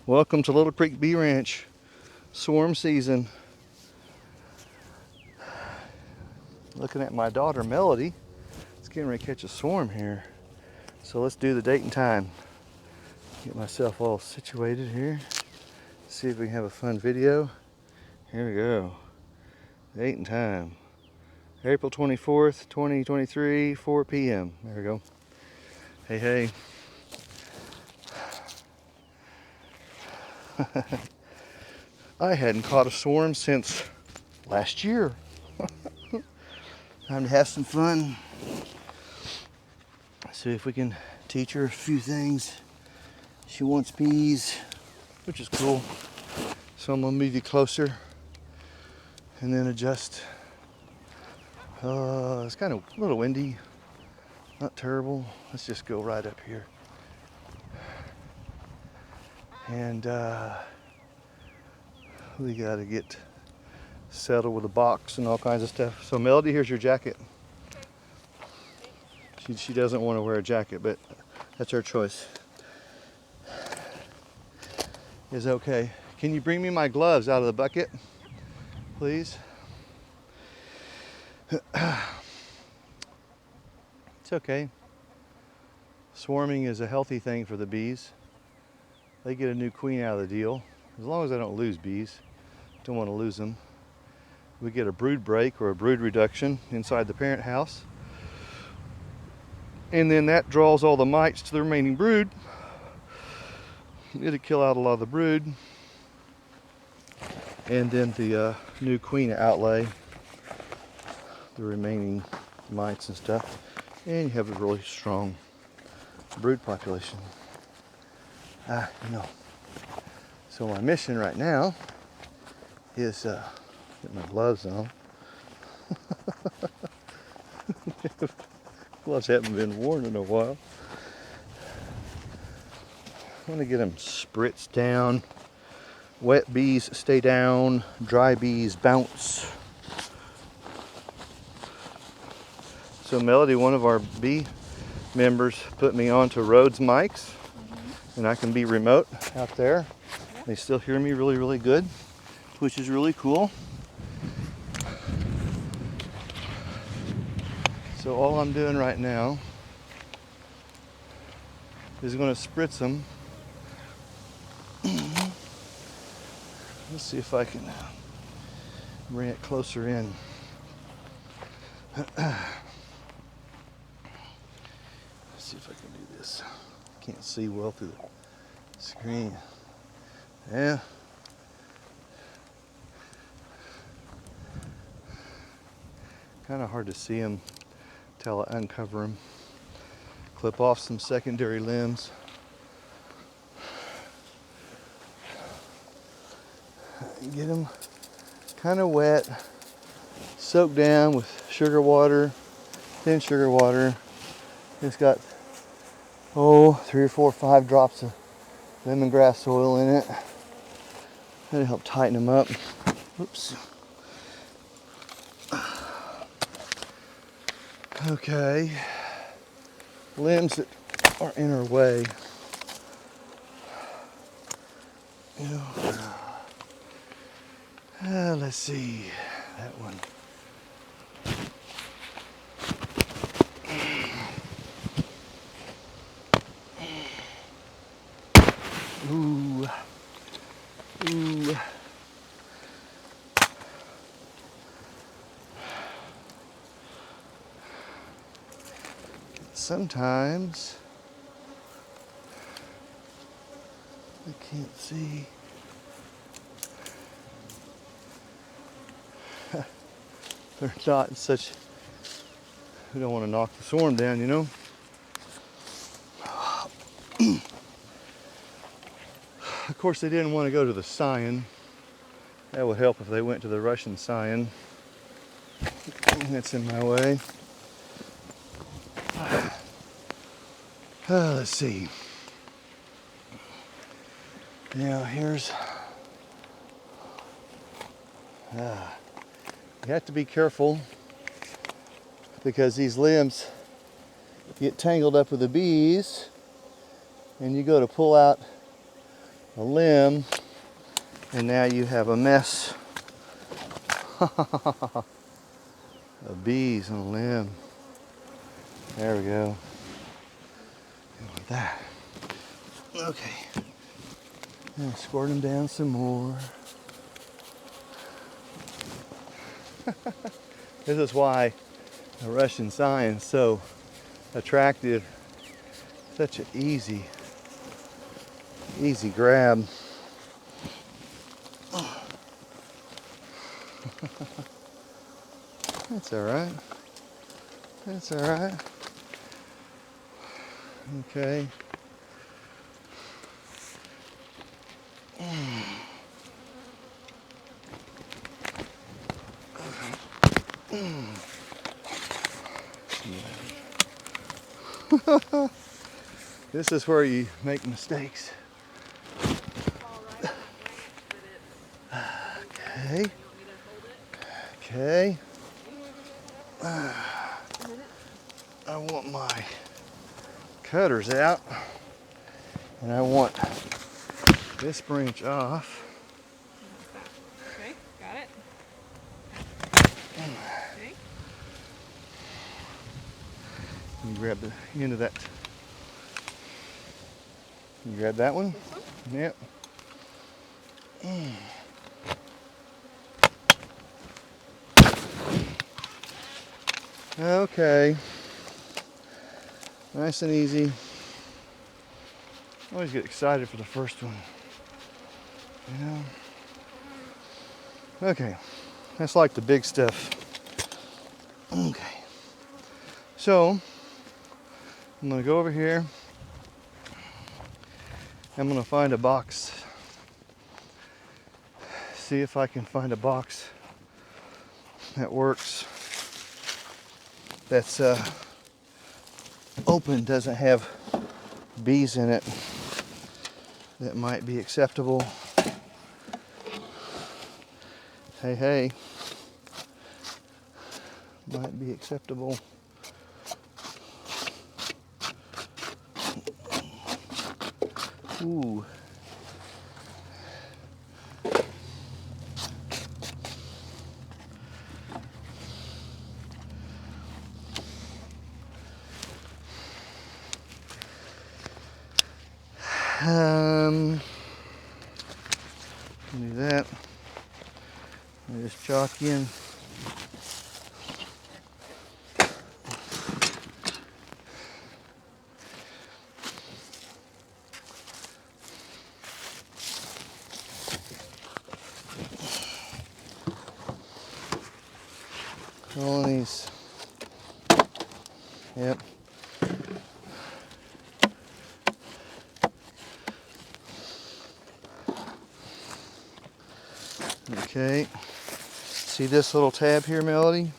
Welcome to Little Creek Bee Ranch. Swarm season. Looking at my daughter Melody. It's getting ready to catch a swarm here. So let's do the date and time. Get myself all situated here. See if we can have a fun video. Here we go. Date and time. April 24th, 2023, 4 p.m. There we go. Hey, hey. I hadn't caught a swarm since last year. Time to have some fun. See if we can teach her a few things. She wants bees, which is cool. So I'm gonna move you closer and then adjust. It's kind of a little windy, not terrible. Let's just go right up here. And we gotta get settled with the box and all kinds of stuff. So Melody, here's your jacket. She doesn't want to wear a jacket, but that's her choice. Is okay. Can you bring me my gloves out of the bucket, please? It's okay. Swarming is a healthy thing for the bees. They get a new queen out of the deal. As long as I don't lose bees. Don't want to lose them. We get a brood break or a brood reduction inside the parent house. And then that draws all the mites to the remaining brood. It'll kill out a lot of the brood. And then the new queen outlay the remaining mites and stuff. And you have a really strong brood population. So my mission right now is get my gloves on. Gloves haven't been worn in a while. I want to get them spritzed down. Wet bees stay down, dry bees bounce. So Melody, one of our bee members, put me onto Rhodes mics, and I can be remote out there. They still hear me really, really good, which is really cool. So all I'm doing right now is going to spritz them. Let's see if I can bring it closer in. Let's see if I can do this. Can't see well through the screen. Yeah. Kind of hard to see them till I uncover them. Clip off some secondary limbs. Get them kind of wet, soaked down with sugar water, thin sugar water. It's got 3 or 4 or 5 drops of lemongrass oil in it. That'll help tighten them up. Oops. Okay. Limbs that are in our way. Let's see. That one. Ooh. Ooh. Sometimes I can't see. They're not such. We don't want to knock the swarm down, you know. Of course, they didn't want to go to the Scion. That would help if they went to the Russian Scion. That's in my way. Let's see. Now here's. You have to be careful because these limbs get tangled up with the bees, and you go to pull out a limb, and now you have a mess of bees on a limb. There we go. Like that. Okay. And squirt them down some more. This is why the Russian Scion is so attractive. Such an easy grab. That's all right. That's all right. Okay. This is where you make mistakes. Okay. Okay. I want my cutters out, and I want this branch off. Okay, got it. Okay. You grab the end of that. You grab that one? This one? Yep. Okay. Nice and easy. I always get excited for the first one. You know? Okay. That's like the big stuff. Okay. So, I'm going to go over here. I'm going to find a box. See if I can find a box that works. That's open, doesn't have bees in it. That might be acceptable. Hey, hey. Might be acceptable. Ooh. Do that. I just chalk in. Colonies. Yep. Okay. See this little tab here, Melody?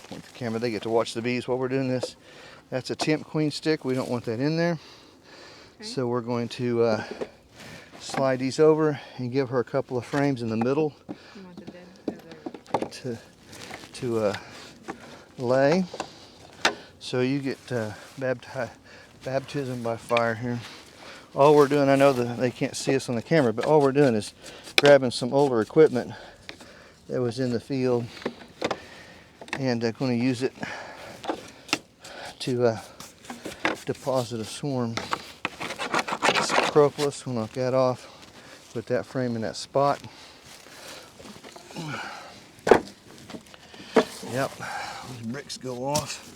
Point the camera. They get to watch the bees while we're doing this. That's a temp queen stick. We don't want that in there. Okay. So we're going to slide these over and give her a couple of frames in the middle You want the dead to lay. So you get baptism by fire here. All we're doing, I know that they can't see us on the camera, but all we're doing is grabbing some older equipment that was in the field and going to use it to deposit a swarm. This propolis, we'll knock that off, put that frame in that spot. Yep, these bricks go off.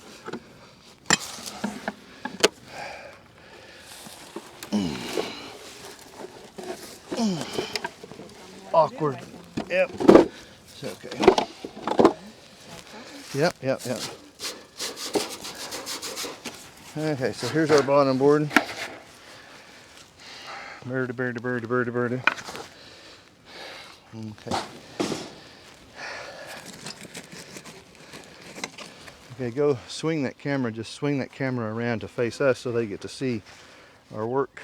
Awkward. Yep. It's okay. Yep. Okay, so here's our bottom board. Bird. Okay. Okay, go swing that camera. Just swing that camera around to face us so they get to see our work.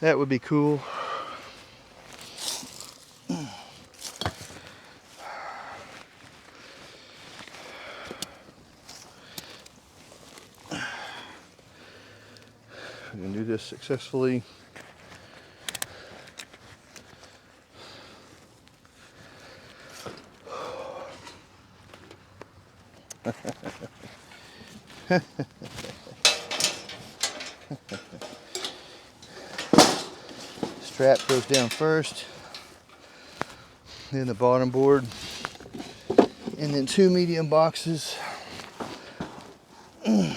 That would be cool. We're gonna do this successfully. Strap goes down first, then the bottom board, and then 2 medium boxes. We'll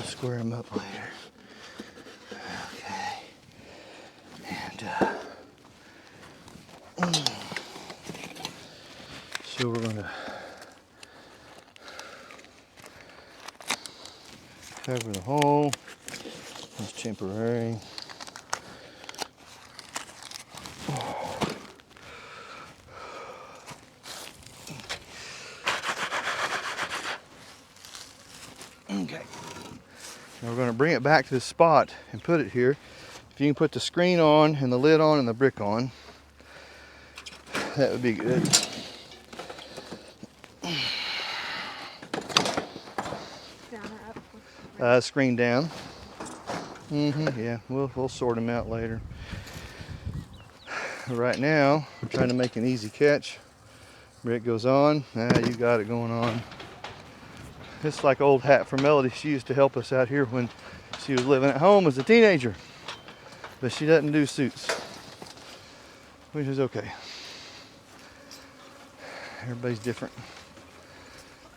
square them up later. Okay. And so we're gonna cover the hole. It's temporary. Okay. Now we're going to bring it back to the spot and put it here. If you can put the screen on and the lid on and the brick on, that would be good. Down or up? Screen down. Yeah, we'll sort them out later. Right now, I'm trying to make an easy catch. Brick goes on. You got it going on. It's like old hat for Melody. She used to help us out here when she was living at home as a teenager. But she doesn't do suits, which is okay. Everybody's different.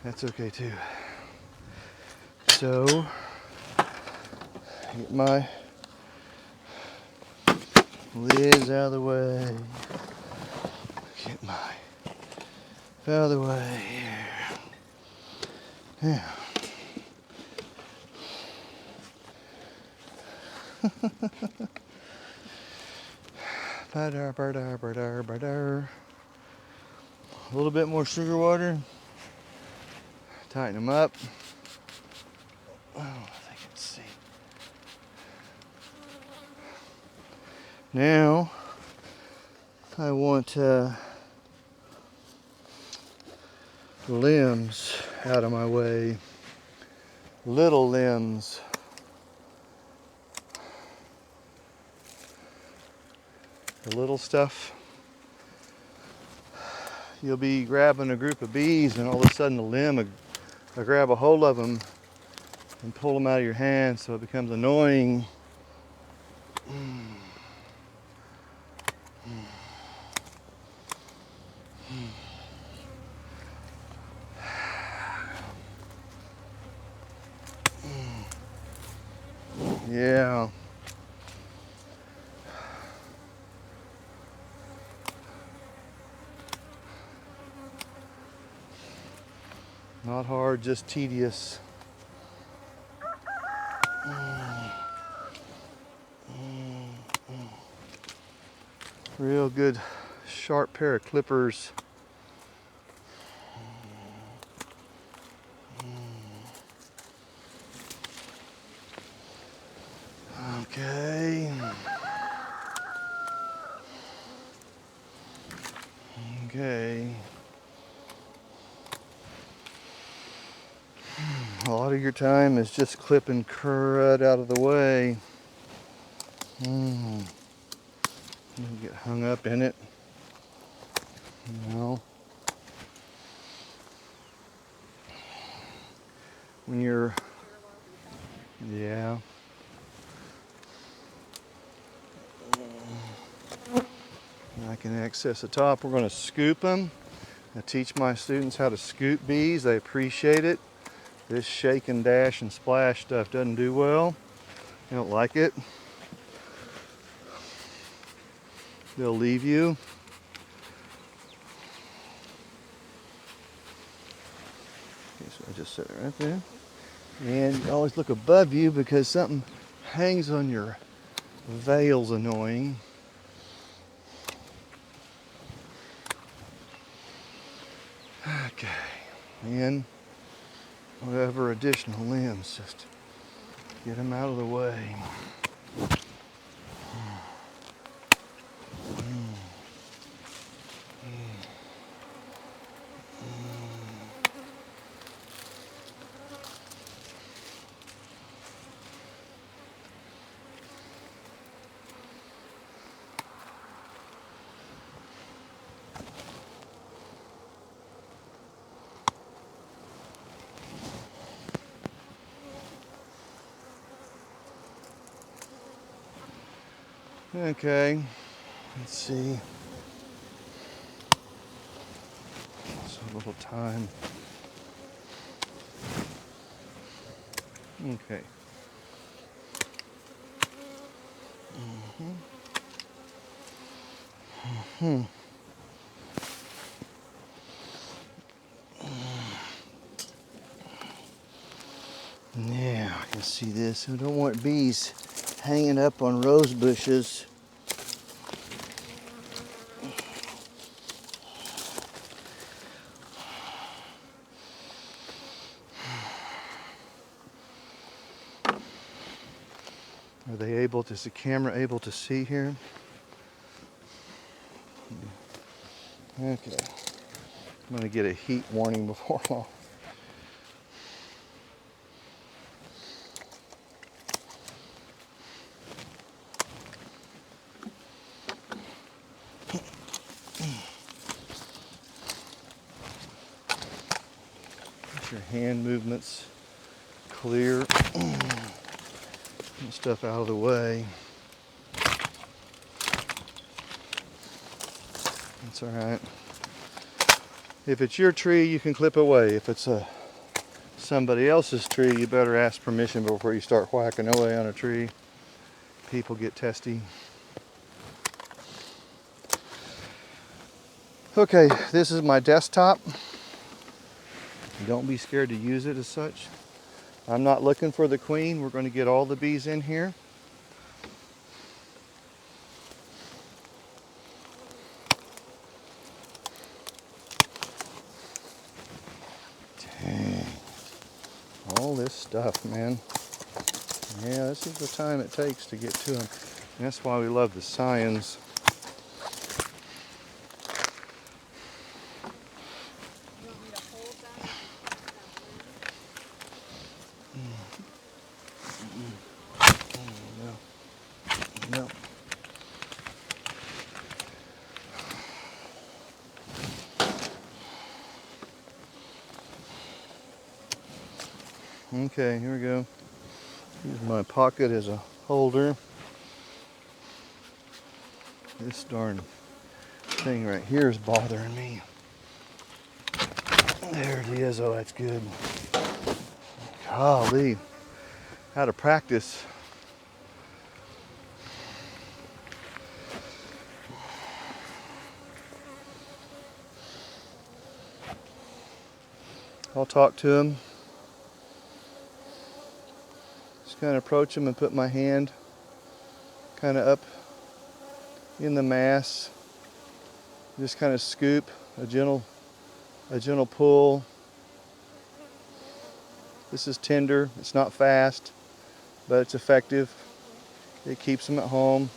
That's okay too. So, get my lids out of the way. Get my out of the way here. Yeah. A little bit more sugar water. Tighten them up. Oh, I can see. Now, I want limbs out of my way. Little limbs. The little stuff. You'll be grabbing a group of bees and all of a sudden the limb will grab a hold of them and pull them out of your hand, so it becomes annoying. Yeah. Not hard, just tedious. Real good, sharp pair of clippers. Okay. Okay. A lot of your time is just clipping crud out of the way. You get hung up in it. You know. When you're, yeah. I can access the top. We're going to scoop them. I teach my students how to scoop bees. They appreciate it. This shake and dash and splash stuff doesn't do well. They don't like it. They'll leave you. Okay, so I just set it right there. And you always look above you because something hangs on your veil's annoying. Okay, and whatever additional limbs, just get them out of the way. Okay, let's see. It's a little time. Okay. Now I can see this. I don't want bees hanging up on rose bushes. Are they able to, is the camera able to see here? Okay. I'm going to get a heat warning before long. Get your hand movements clear. Get stuff out of the way. That's all right. If it's your tree, you can clip away. If it's somebody else's tree, you better ask permission before you start whacking away on a tree. People get testy. Okay, this is my desktop. Don't be scared to use it as such. I'm not looking for the queen. We're going to get all the bees in here. Dang. All this stuff, man. Yeah, this is the time it takes to get to them. And that's why we love the scions. You want me to hold that? No. Okay, here we go. Use my pocket as a holder. This darn thing right here is bothering me. There it is. Oh, that's good. Golly. How to practice. I'll talk to him. Just kind of approach him and put my hand kind of up in the mass. Just kind of scoop, a gentle pull. This is tender. It's not fast, but it's effective. It keeps them at home.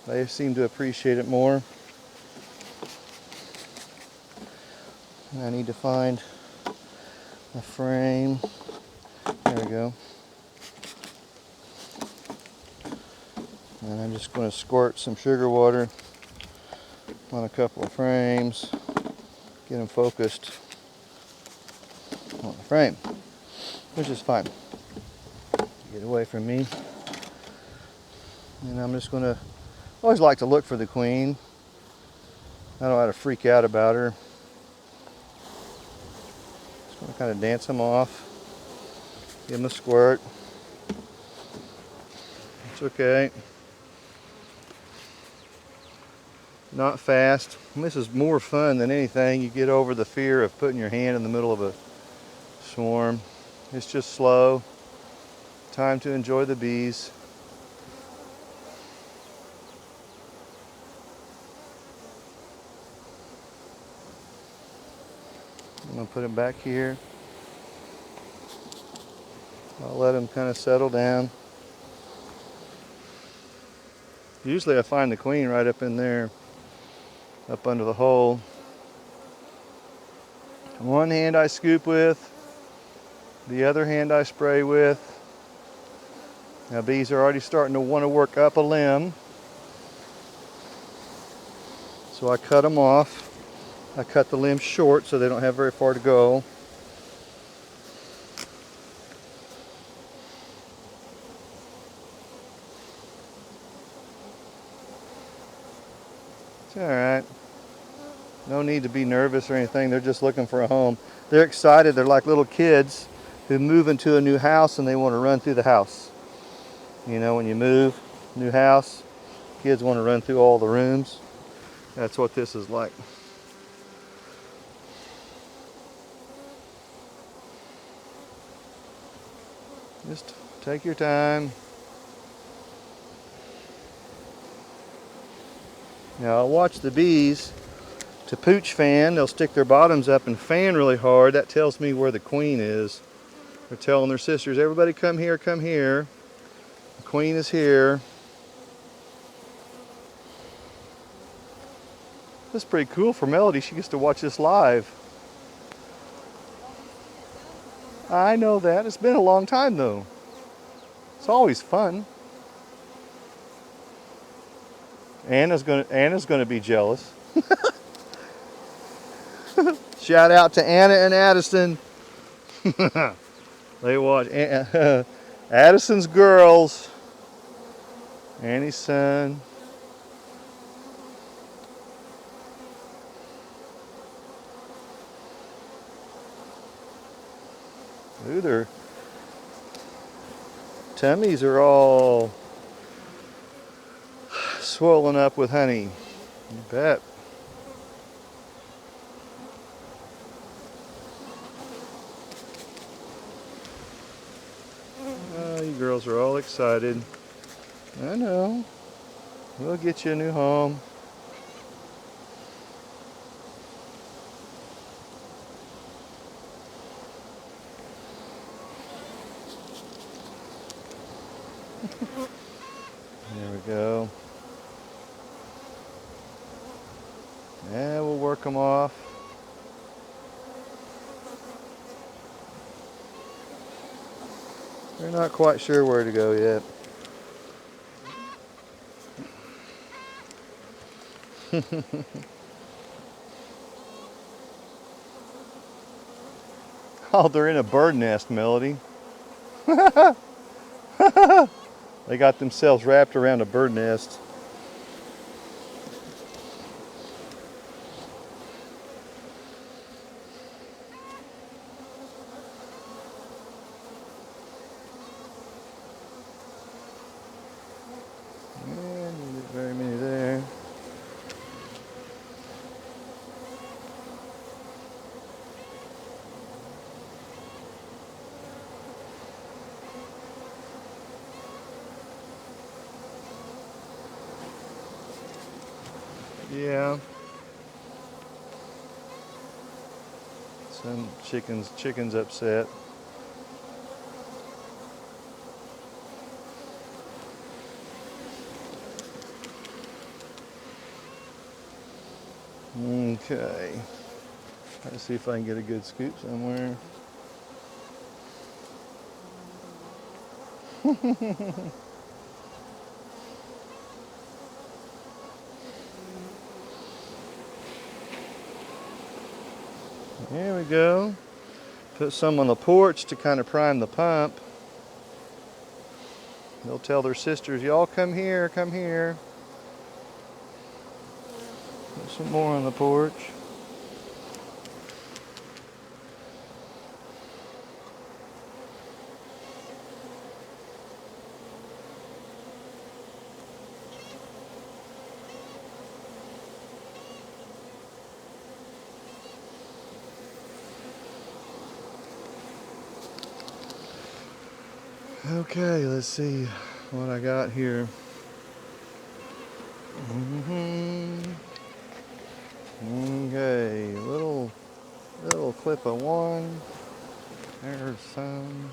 They seem to appreciate it more. And I need to find a frame. There we go. And I'm just going to squirt some sugar water on a couple of frames. Get them focused on the frame, which is fine. Get away from me. And I'm just going to, always like to look for the queen. I don't know how to freak out about her. Just going to kind of dance them off. Give them a squirt. It's okay. Not fast. And this is more fun than anything. You get over the fear of putting your hand in the middle of a swarm. It's just slow. Time to enjoy the bees. I'm going to put them back here. I'll let them kind of settle down. Usually I find the queen right up in there, up under the hole. One hand I scoop with, the other hand I spray with. Now bees are already starting to want to work up a limb. So I cut them off. I cut the limbs short so they don't have very far to go. It's all right. No need to be nervous or anything. They're just looking for a home. They're excited. They're like little kids who move into a new house and they want to run through the house. You know, when you move, new house, kids want to run through all the rooms. That's what this is like. Just take your time. Now I'll watch the bees to pooch fan. They'll stick their bottoms up and fan really hard. That tells me where the queen is. They're telling their sisters, everybody come here, come here. The queen is here. This is pretty cool for Melody. She gets to watch this live. I know that. It's been a long time though. It's always fun. Anna's gonna be jealous. Shout out to Anna and Addison. They watch Addison's girls. Annie's son. Ooh, their tummies are all swollen up with honey. You bet. Oh, you girls are all excited. I know. We'll get you a new home. There we go. Yeah, we'll work them off. They're not quite sure where to go yet. Oh, they're in a bird nest, Melody. They got themselves wrapped around a bird nest. And not very many there. Yeah. Some chicken's upset. Okay. Let's see if I can get a good scoop somewhere. There we go. Put some on the porch to kind of prime the pump. They'll tell their sisters, y'all come here, come here. Put some more on the porch. Okay, let's see what I got here. Okay, little clip of one. There's some.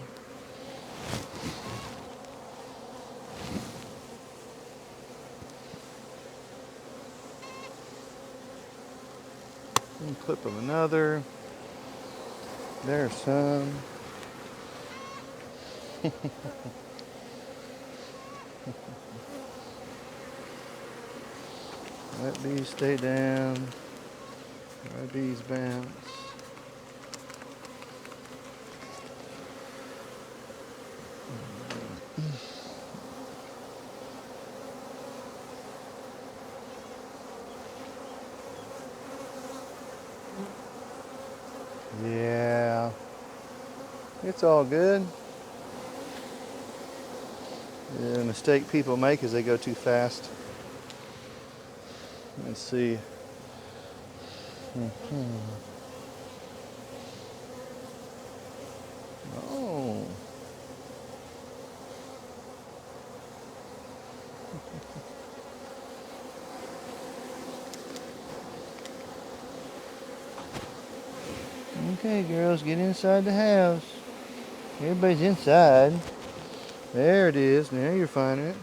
And clip of another. There's some. Let bees stay down. Let bees bounce. It's all good. The mistake people make is they go too fast. Let's see. Oh. Okay, girls, get inside the house. Everybody's inside. There it is. Now you're finding it.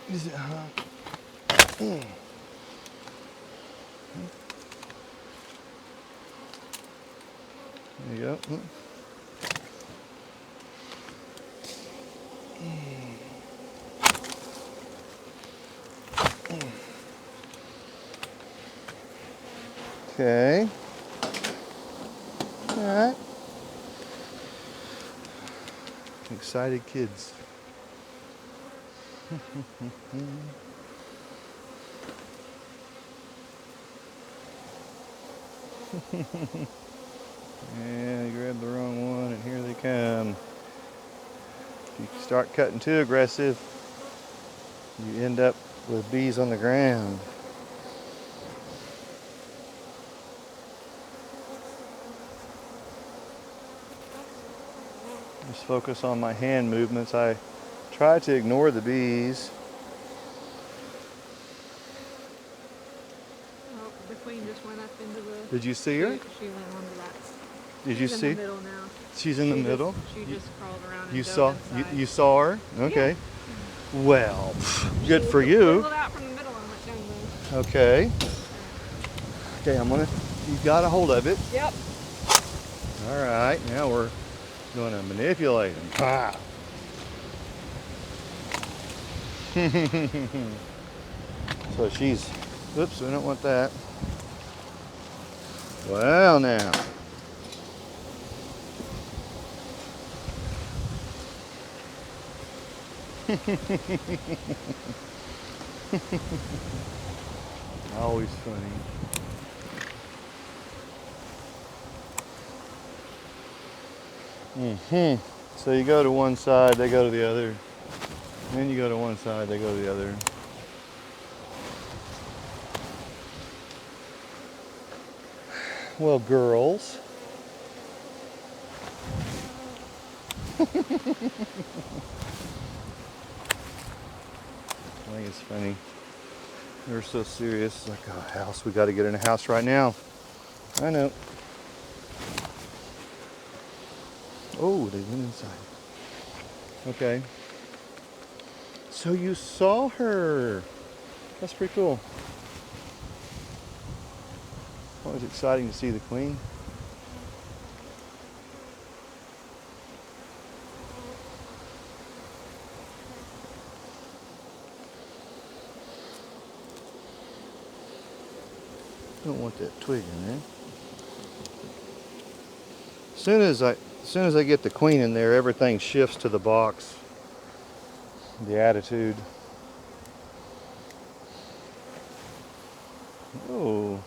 Is it, There you go. Okay. All right. Excited kids. And they grabbed the wrong one, and here they come. If you start cutting too aggressive, you end up with bees on the ground. Just focus on my hand movements. I try to ignore the bees. Oh, the queen just went up into the... Did you see her? She went onto that. Did you She's see? in the middle now. She's in the middle? She just crawled around and You dove saw inside. you saw her? Okay. Yeah. Well, good She for you. wiggled out from the middle and went down the... Okay. Okay, you got a hold of it. Yep. All right, now we're going to manipulate them. Ah. So she's, oops, we don't want that. Well, now. Always funny. So you go to one side, they go to the other. Then you go to one side, they go to the other. Well, girls. I think it's funny. They're so serious. It's like a house. We got to get in a house right now. I know. Oh, they went inside. Okay. So you saw her. That's pretty cool. Always exciting to see the queen. Don't want that twig in there. As soon as I get the queen in there, everything shifts to the box. The attitude. Oh,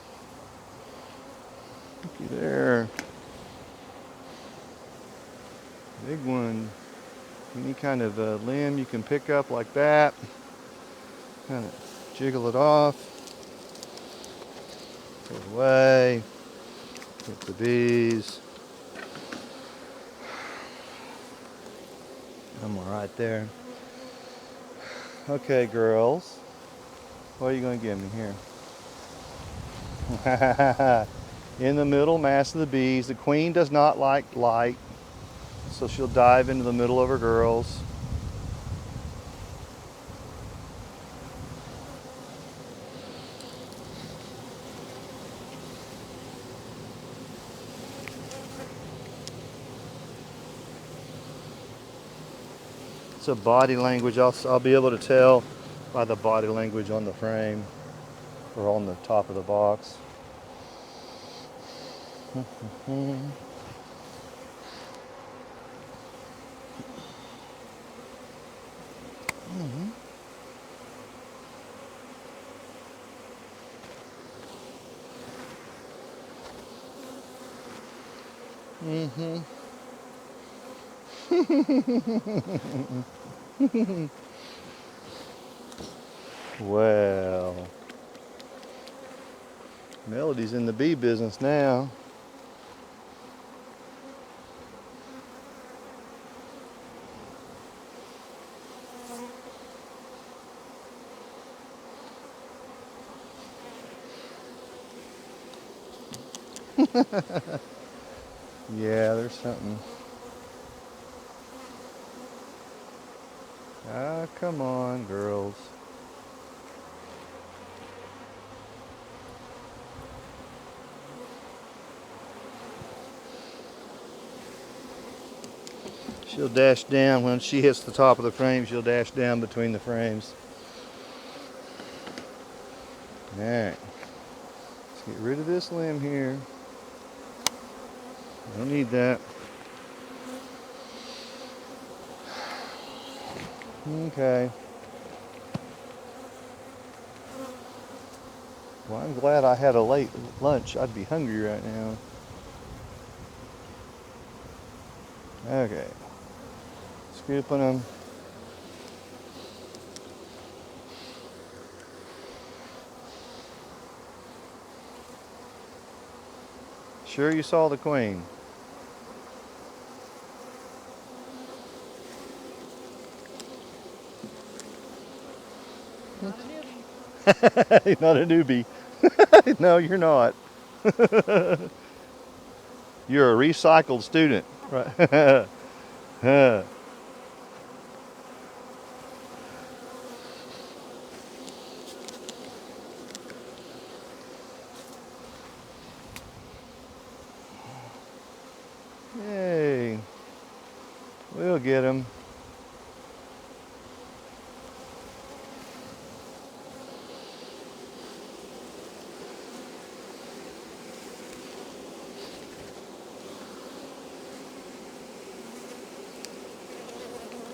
looky there. Big one. Any kind of limb you can pick up like that. Kind of jiggle it off. Put it away. Get the bees. I'm right there. Okay, girls. What are you going to give me here? In the middle, mass of the bees. The queen does not like light, so she'll dive into the middle of her girls. It's a body language. I'll be able to tell by the body language on the frame or on the top of the box. Well, Melody's in the bee business now. Yeah, there's something. Ah, come on, girls. She'll dash down when she hits the top of the frame. She'll dash down between the frames. All right, let's get rid of this limb here. Don't need that. Okay. Well, I'm glad I had a late lunch. I'd be hungry right now. Okay. Scooping them. Sure you saw the queen? Not a newbie. Not a newbie. No, you're not. You're a recycled student, right? Yay. We'll get him.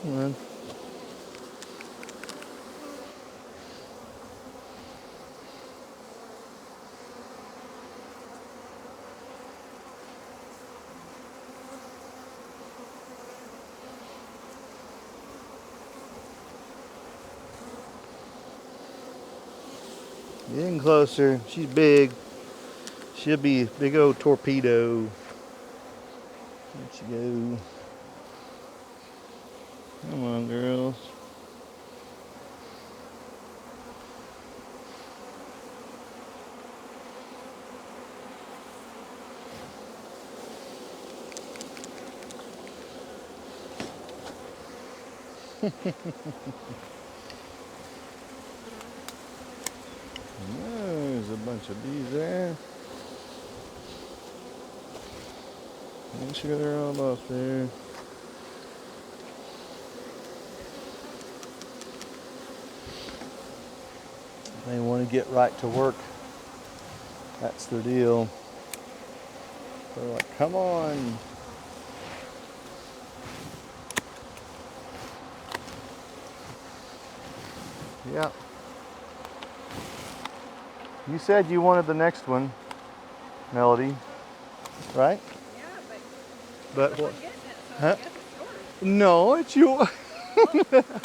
Come on. Getting closer. She's big. She'll be a big old torpedo. There she go. Come on, girls. There's a bunch of bees there. Make sure they're all off there. They want to get right to work. That's their deal. They're like, come on. Yeah. You said you wanted the next one, Melody, right? Yeah, But but what? I'm getting it, so Huh? I guess it's yours. No, it's you.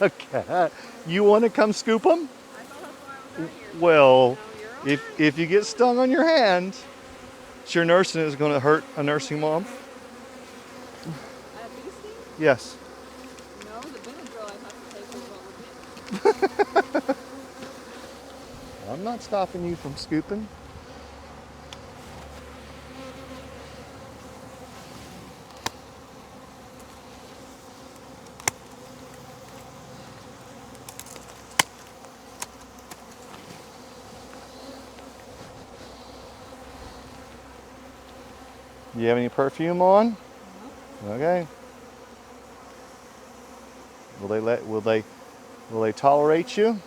Okay. You want to come scoop them? I thought that's why I was out here. Well, No, you're all right. if you get stung on your hand, sure nursing is going to hurt a nursing mom. A bee sting? Yes. No, the Benadryl I have to take is what would get me. I'm not stopping you from scooping. You have any perfume on? No. Okay. The will they tolerate you?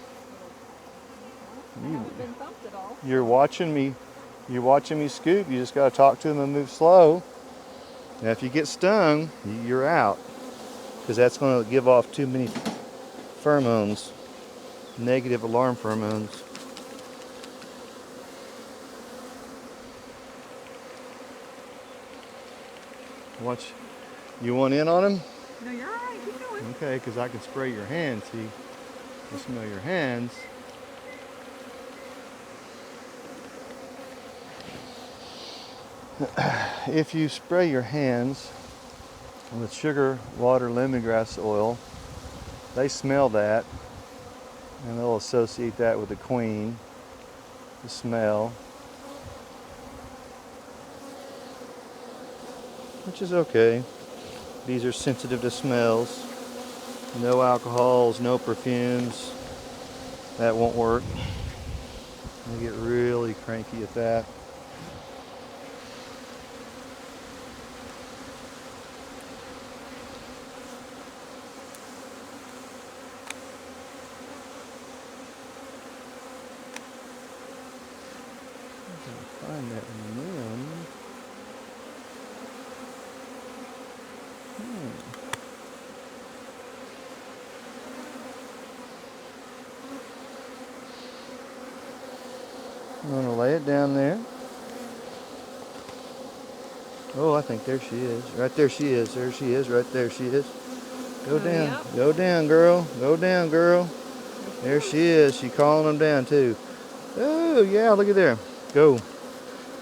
I haven't been thumped at all. You're watching me scoop. You just got to talk to them and move slow. Now if you get stung, you're out, because that's going to give off too many pheromones, negative alarm pheromones. Watch. You want in on them? No, you're all right. Keep going. Okay, because I can spray your hands. See, I smell your hands. If you spray your hands with sugar, water, lemongrass oil, they smell that, and they'll associate that with the queen, the smell, which is okay. Bees are sensitive to smells. No alcohols, no perfumes. That won't work. They get really cranky at that. Find that limb. I'm going to lay it down there. Oh, I think there she is. Right there she is. There she is. Right there she is. Go down. Yep. Go down, girl. Go down, girl. There she is. She's calling them down too. Oh, yeah, look at there. Go.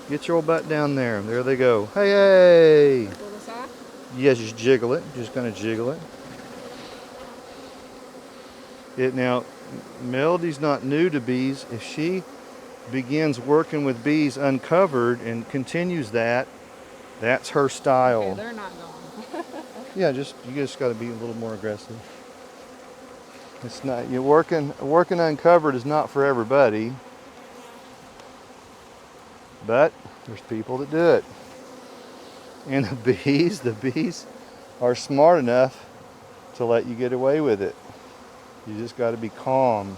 Get your old butt down there. There they go. Hey, hey. Pull this off. Yeah, just jiggle it. Just kind of jiggle it. Now, Melody's not new to bees. If she begins working with bees uncovered and continues that, that's her style. Okay, they're not going. Yeah, you just got to be a little more aggressive. It's not, you're working uncovered is not for everybody, but there's people that do it. And the bees are smart enough to let you get away with it. You just got to be calm.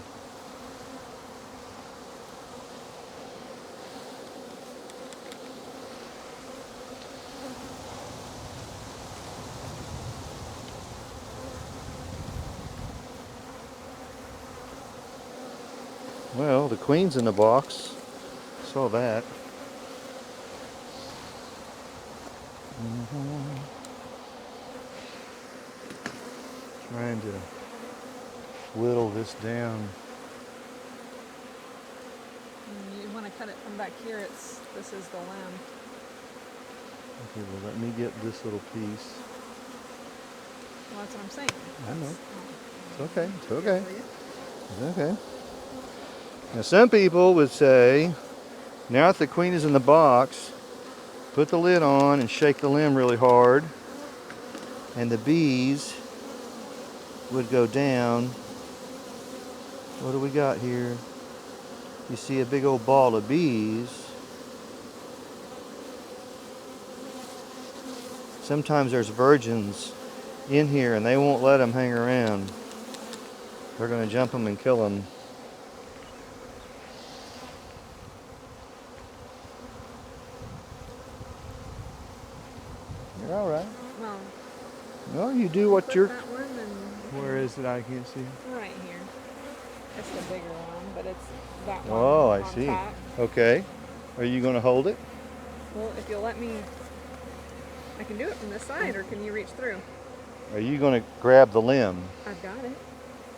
Well, the queen's in the box. Saw that. Trying to whittle this down. You want to cut it from back here. This is the limb. Okay, well, let me get this little piece. Well, that's what I'm saying. I know. Oh. It's okay. It's okay. Good for you. It's okay. Now, some people would say, now that the queen is in the box, put the lid on and shake the limb really hard, and the bees would go down. What do we got here? You see a big old ball of bees. Sometimes there's virgins in here and they won't let them hang around. They're going to jump them and kill them. You're all right. Well, No, you do what put you're... that one and Where is it? I can't see. right here. It's the bigger one, but it's that one. Oh, I on see. top. Okay. Are you going to hold it? Well, if you'll let me, I can do it from this side, or can you reach through? Are you going to grab the limb? I've got it.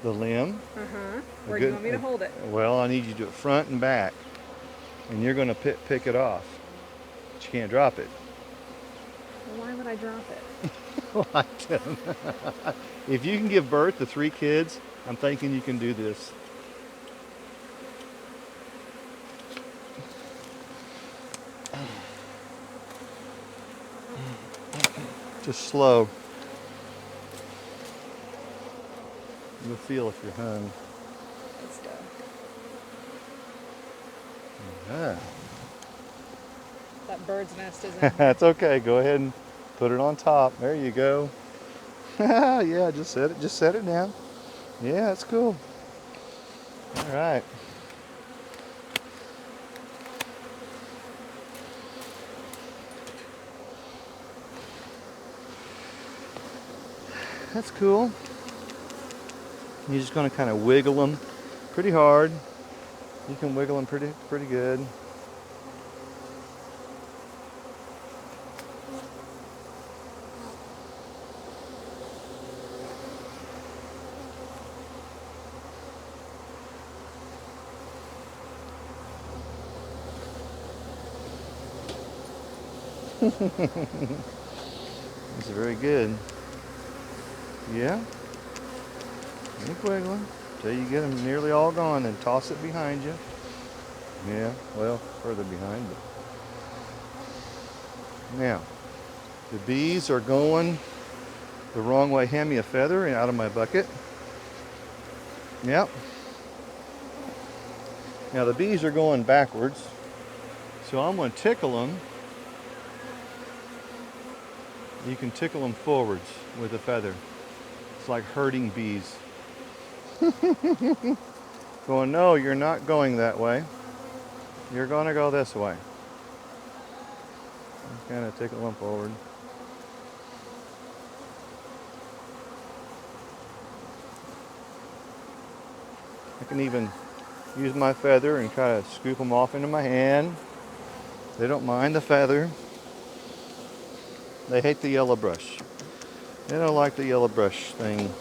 The limb? Uh-huh. Or do you want me to hold it? Well, I need you to do it front and back. And you're going to pick it off. But you can't drop it. Well, why would I drop it? Like them. If you can give birth to 3 kids, I'm thinking you can do this. Just slow. You'll feel if you're hung. It's Yeah. that bird's nest isn't. That's okay. Go ahead and put it on top. There you go. Yeah, just set it down. Yeah, that's cool. All right. That's cool. You're just going to kind of wiggle them pretty hard. You can wiggle them pretty good. It's very good. Yeah. Keep wiggling till you get them nearly all gone, then toss it behind you. Yeah, well, further behind. But now, the bees are going the wrong way. Hand me a feather out of my bucket. Yep. Now the bees are going backwards, so I'm going to tickle them. You can tickle them forwards with a feather. It's like herding bees. Going, no, you're not going that way. You're going to go this way. Kind of tickle them forward. I can even use my feather and kind of scoop them off into my hand. They don't mind the feather. They hate the yellow brush. They don't like the yellow brush thing.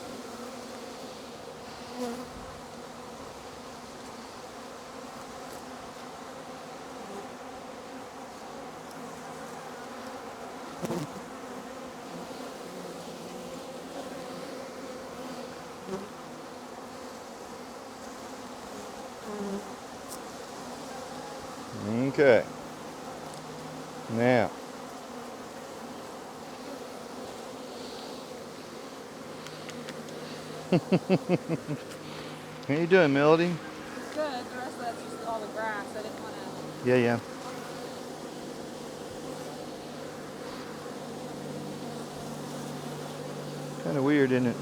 Okay. Now. How you doing, Melody? Good. The rest of that's just all the grass. I didn't want to. Yeah, yeah. Kind of weird, isn't it?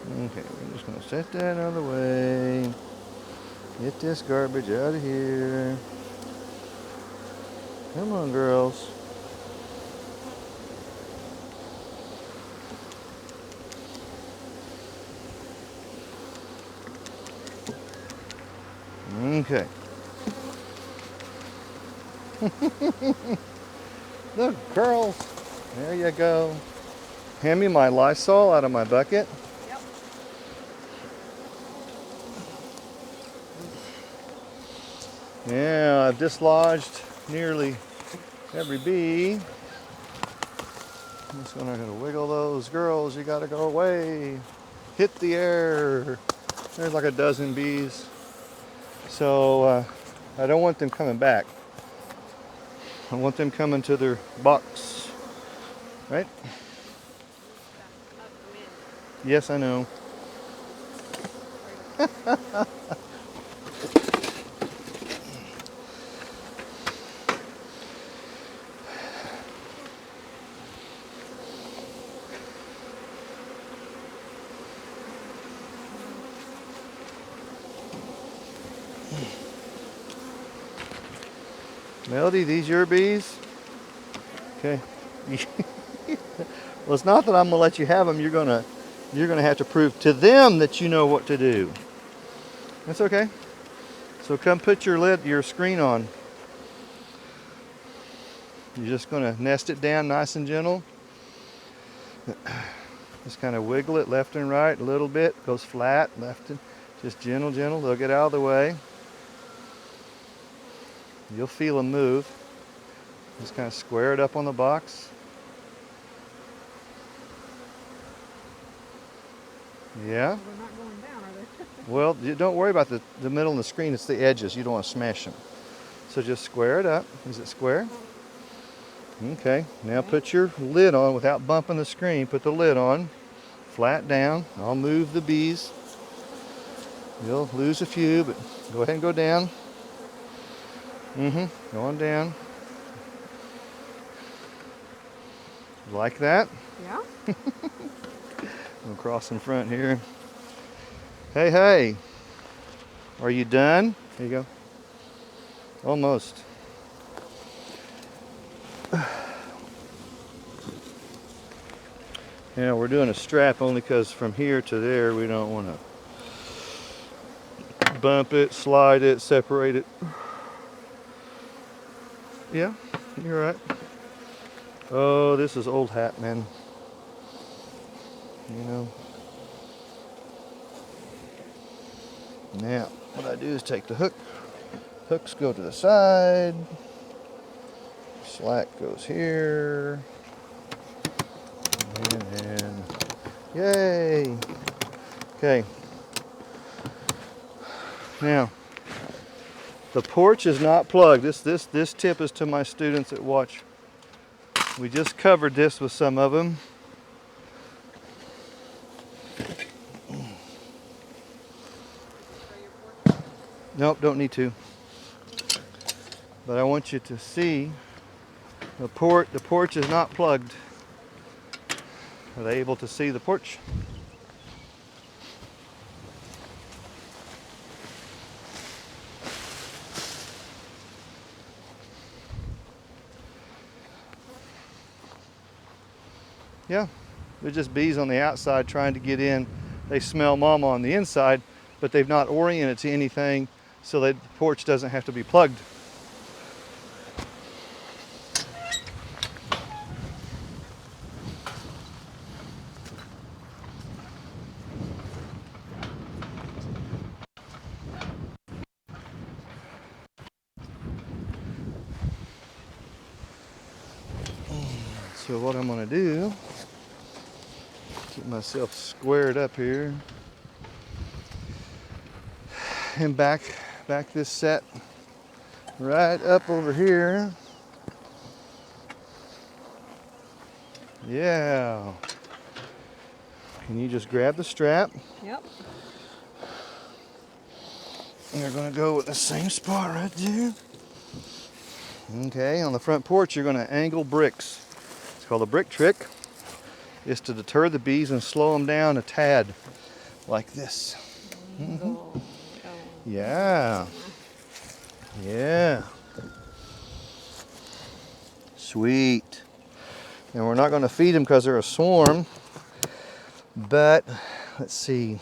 Okay, we're just going to set that out of the way. Get this garbage out of here. Come on, girls. Okay. Look, girls. There you go. Hand me my Lysol out of my bucket. Yep. Yeah, I've dislodged nearly every bee. I'm just gonna wiggle those. Girls, you gotta go away. Hit the air. There's like a dozen bees. So I don't want them coming back. I want them coming to their box. Right? Yes, I know. Melody, these your bees? Okay. Well, it's not that I'm gonna let you have them. You're gonna have to prove to them that you know what to do. That's okay. So come put your screen on. You're just gonna nest it down nice and gentle. Just kind of wiggle it left and right a little bit. Goes flat, left and just gentle. They'll get out of the way. You'll feel them move. Just kind of square it up on the box. Yeah. They're not going down, are they? Well, don't worry about the middle of the screen. It's the edges. You don't want to smash them. So just square it up. Is it square? Okay, now Okay. put your lid on without bumping the screen. Put the lid on, flat down. I'll move the bees. You'll lose a few, but go ahead and go down. Go on down. Like that. Yeah. We'll cross in front here. Hey, hey. Are you done? There you go. Almost. Yeah, we're doing a strap only because from here to there we don't want to bump it, slide it, separate it. Yeah, you're right. Oh, this is old hat, man. You know. Now, what I do is take the hook. Hooks go to the side. Slack goes here. And then, yay. Okay. Now, the porch is not plugged. This tip is to my students that watch. We just covered this with some of them. Nope, don't need to. But I want you to see the porch is not plugged. Are they able to see the porch? Yeah, they're just bees on the outside trying to get in. They smell mama on the inside, but they've not oriented to anything, so that the porch doesn't have to be plugged. So what I'm gonna do, get myself squared up here, and back this set right up over here. Yeah. Can you just grab the strap? Yep. And you're gonna go with the same spot right there. Okay, on the front porch, you're gonna angle bricks. It's called a brick trick. It's to deter the bees and slow them down a tad, like this. Go. Yeah. Yeah. Sweet. And we're not gonna feed them because they're a swarm, but let's see.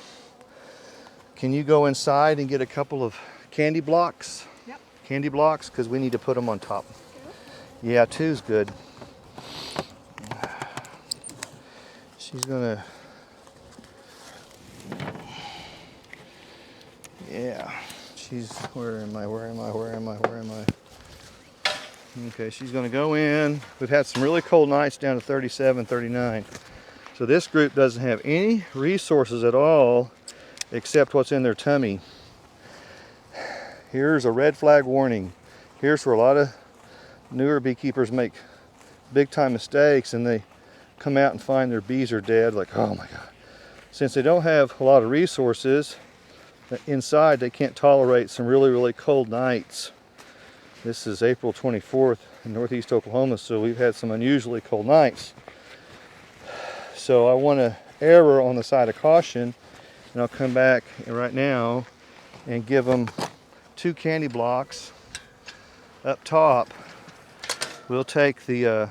Can you go inside and get a couple of candy blocks? Yep. Candy blocks, because we need to put them on top. Yeah, two's good. She's gonna, yeah. She's, where am I? Okay, she's gonna go in. We've had some really cold nights down to 37, 39. So this group doesn't have any resources at all except what's in their tummy. Here's a red flag warning. Here's where a lot of newer beekeepers make big time mistakes, and they come out and find their bees are dead, like, oh my God. Since they don't have a lot of resources inside, they can't tolerate some really, really cold nights. This is April 24th in northeast Oklahoma, so we've had some unusually cold nights. So I want to err on the side of caution, and I'll come back right now and give them 2 candy blocks up top. We'll take the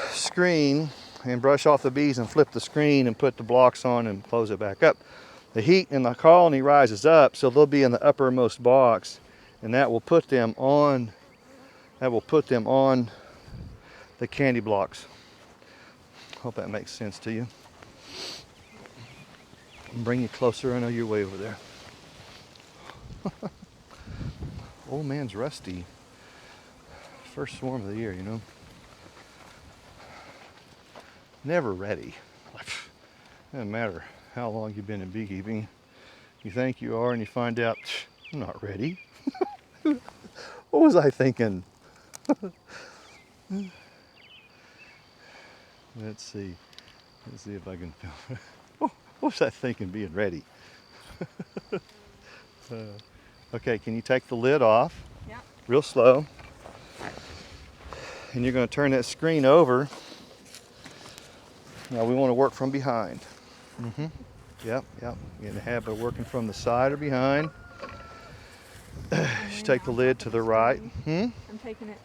screen and brush off the bees and flip the screen and put the blocks on and close it back up. The heat in the colony rises up, so they'll be in the uppermost box, and that will put them on the candy blocks. Hope that makes sense to you. Bring you closer. I know you're way over there. Old man's rusty. First swarm of the year, you know. Never ready. Doesn't matter how long you've been in beekeeping. You think you are, and you find out, I'm not ready. What was I thinking? Let's see. Let's see if I can film. Oh, what's that thinking being ready? Okay, can you take the lid off? Yeah. Real slow. And you're going to turn that screen over. Now we want to work from behind. Mm-hmm. Yep. Get in the habit of working from the side or behind. Just take the lid to the right. I'm taking it.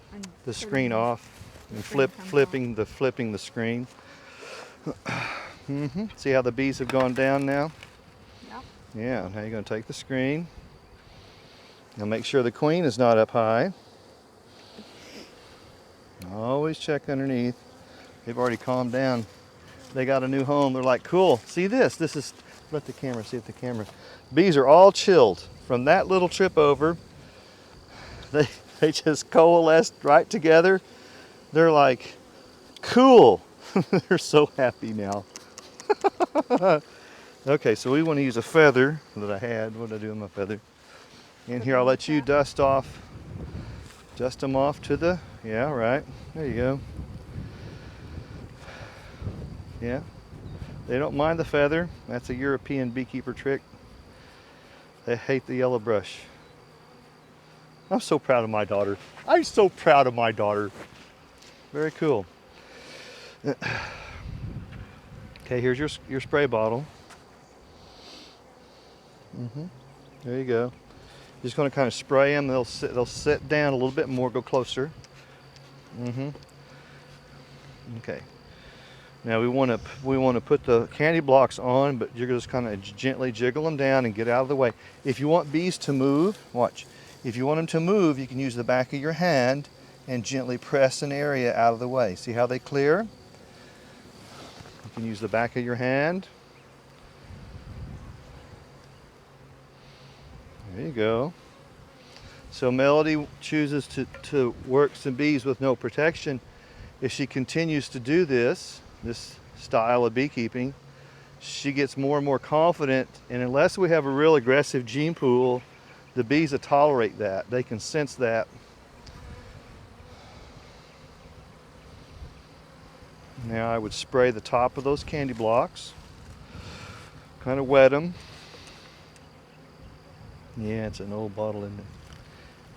The screen off and flipping the screen. See how the bees have gone down now? Yep. Yeah. Now you're going to take the screen. Now make sure the queen is not up high. Always check underneath. They've already calmed down. They got a new home. They're like, cool. See this? This is, let the camera see if the camera. Bees are all chilled from that little trip over. They just coalesced right together. They're like, cool. They're so happy now. Okay, so we want to use a feather that I had. What did I do with my feather? And here, I'll let you dust them off to the, yeah, right. There you go. Yeah. They don't mind the feather. That's a European beekeeper trick. They hate the yellow brush. I'm so proud of my daughter. I'm so proud of my daughter. Very cool. Okay, here's your spray bottle. There you go. Just going to kind of spray them. They'll sit down a little bit more. Go closer. Okay. Now we want to put the candy blocks on, but you're just kind of gently jiggle them down and get out of the way. If you want bees to move, watch. If you want them to move, you can use the back of your hand and gently press an area out of the way. See how they clear? You can use the back of your hand. There you go. So Melody chooses to work some bees with no protection. If she continues to do this style of beekeeping, she gets more and more confident, and unless we have a real aggressive gene pool, the bees will tolerate that. They can sense that. Now I would spray the top of those candy blocks, kind of wet them. Yeah, it's an old bottle, isn't it?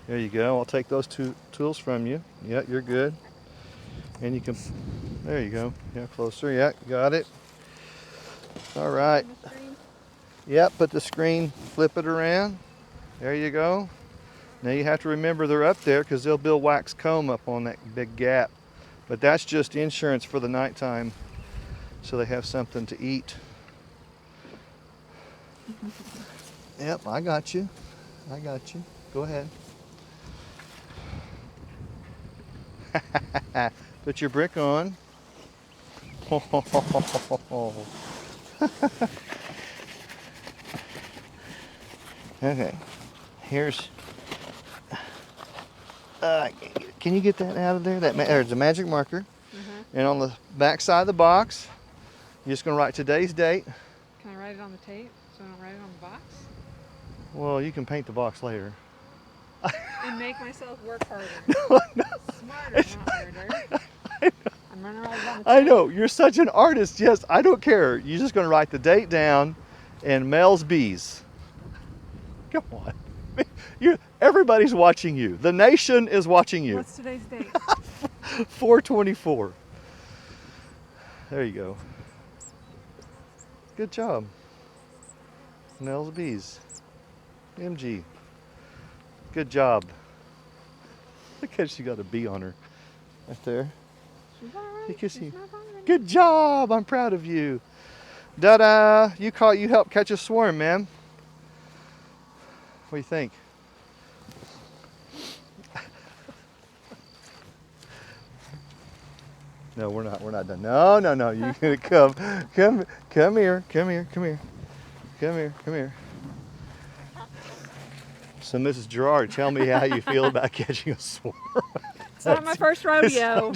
There you go. I'll take those two tools from you. Yeah, you're good. And you can, there you go. Yeah, closer. Yeah, got it. All right. Yep, put the screen, flip it around. There you go. Now you have to remember they're up there because they'll build wax comb up on that big gap. But that's just insurance for the nighttime, so they have something to eat. Yep, I got you. I got you. Go ahead. Put your brick on. Okay. Here's. Can you get that out of there? There's a magic marker. And on the back side of the box, you're just going to write today's date. Can I write it on the tape so I don't write it on the box? Well, you can paint the box later. And make myself work harder. No. Smarter, not harder. I'm running around on the tape. I know, you're such an artist. Yes, I don't care. You're just going to write the date down and Mel's Bees. Come on. Everybody's watching you. The nation is watching you. What's today's date? 4/24. There you go. Good job. Mel's Bees. MG. Good job. Look how she got a bee on her. Right there. She's all right. She's She's not bothering me. Good job. I'm proud of you. Da-da. You helped catch a swarm, man. What do you think? No, we're not done. No. You're gonna come here. So, Mrs. Gerard, tell me how you feel about catching a swarm. It's not my first rodeo.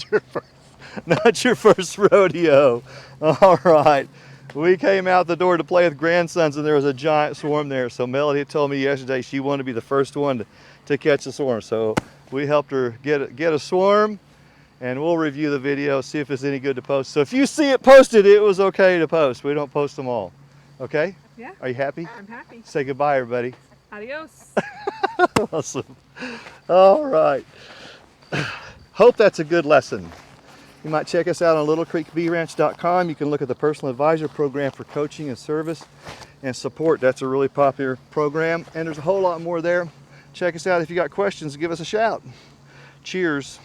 Not your first rodeo. All right. We came out the door to play with grandsons, and there was a giant swarm there. So Melody told me yesterday she wanted to be the first one to catch a swarm. So we helped her get a swarm, and we'll review the video, see if it's any good to post. So if you see it posted, it was okay to post. We don't post them all. Okay? Yeah. Are you happy? I'm happy. Say goodbye, everybody. Adios. Awesome. All right. Hope that's a good lesson. You might check us out on littlecreekbeeranch.com. You can look at the personal advisor program for coaching and service and support. That's a really popular program, and there's a whole lot more there. Check us out. If you got questions, give us a shout. Cheers.